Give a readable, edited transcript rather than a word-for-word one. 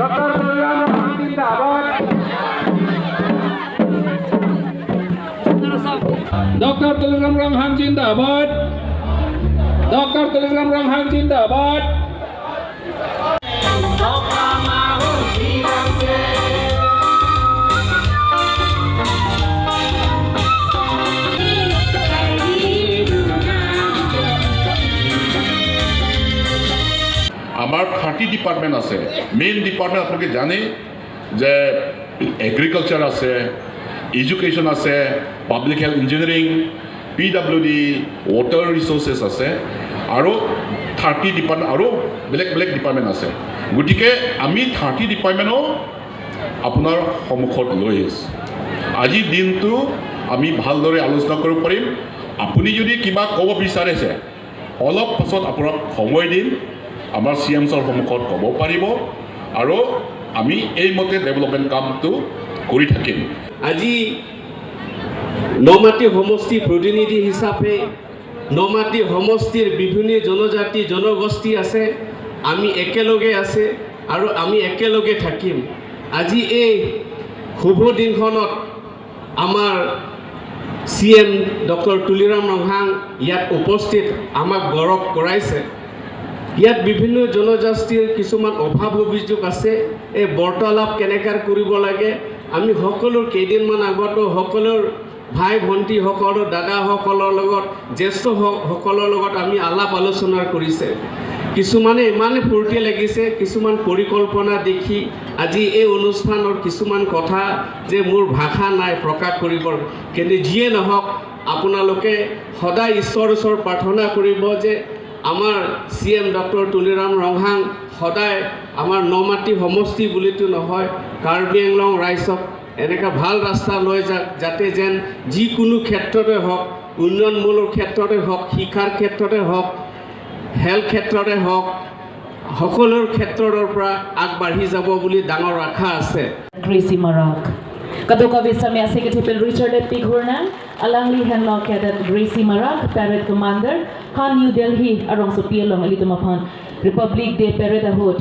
Dr. Tuliram Rohang Zindabad. Dr. Tuliram Rohang Zindabad. Dr. Tuliram Rohang Zindabad. আমার 30 department আছে main department আপনাকে জানে যে এগ্রিকালচার আছে এডুকেশন আছে public health engineering PWD water resources আছে আৰু 30 ডিপাৰ্টমেন্ট আৰু বেলেগ বেলেগ ডিপাৰ্টমেন্ট আছে গতিকে আমি 30 ডিপাৰ্টমেন্টও আপোনাৰ সন্মুখত লৈ আহিছোঁ আজি দিনটো আমি ভালদৰে আলোচনা কৰিব পাৰিম আপুনি যদি কিবা ক'ব বিচাৰিছে অলপ পাছত আপোনাক সময় দিম আমাৰ CM ছাৰ সন্মুখত ক'ব পাৰিব আৰু আমি এইমতে ডেভেলপমেণ্ট কামটো কৰি থাকিম আজি নমাটি সমষ্টি প্ৰতিনিধি হিচাপে নমাটি সমষ্টিৰ বিভিন্ন জনজাতি জনগোষ্ঠী আছে আমি একেলগে আছে আৰু আমি একেলগে থাকিম আজি এই শুভ দিনখনত আমাৰ CM ডক্টৰ তুলিৰাম ৰহাং ইয়াত উপস্থিত আমাক গৌৰৱ কৰাইছে ইয়াত বিভিন্ন জনজাতিৰ কিছুমান অভাৱ অভিযোগ আছে এই বাৰ্তালাপ কেনেকৈ কৰিব লাগে আমি সকলো কেইদিনমান আগতো সকলৰ ভাই ভণ্টিসকলৰ দাদাসকলৰ লগত জ্যেষ্ঠসকলৰ লগত আমি আলাপ আলোচনা কৰিছে কিছুমানে ইমানে ফূৰ্তি লাগিছে কিছুমান পৰিকল্পনা দেখি আজি এই অনুষ্ঠানৰ কিছুমান কথা যে মোৰ ভাষা নাই প্ৰকাশ কৰিব কিন্তু যিয়ে নহওক আপোনালোকে সদায় ঈশ্বৰৰ প্ৰাৰ্থনা কৰিব যে আমাৰ CM ডক্টৰ তুলিৰাম ৰহাং সদায় আমাৰ নমাটি সমষ্টি বুলিতো নহয় কাৰ্বি আংলং ৰাইজক এনেকা ভাল ৰাস্তা লৈ যাক যাতে যেন যিকোনো ক্ষেত্ৰতে হওক উন্নয়নমূলক ক্ষেত্ৰতে হওক শিক্ষাৰ ক্ষেত্ৰতে হওক হেল্থ ক্ষেত্ৰতে হওক সকলোৰ ক্ষেত্ৰৰ পৰা আগবাঢ়ি যাব বুলি ডাঙৰ আশা আছে Gracie Marak Kaduka Visame Secretary Richard Pighurna Alangli Henlock Cadet Gracie Marak Parade Commander Han New Delhi Arong Sopialong Alitumaphan Republic Day Parade Hood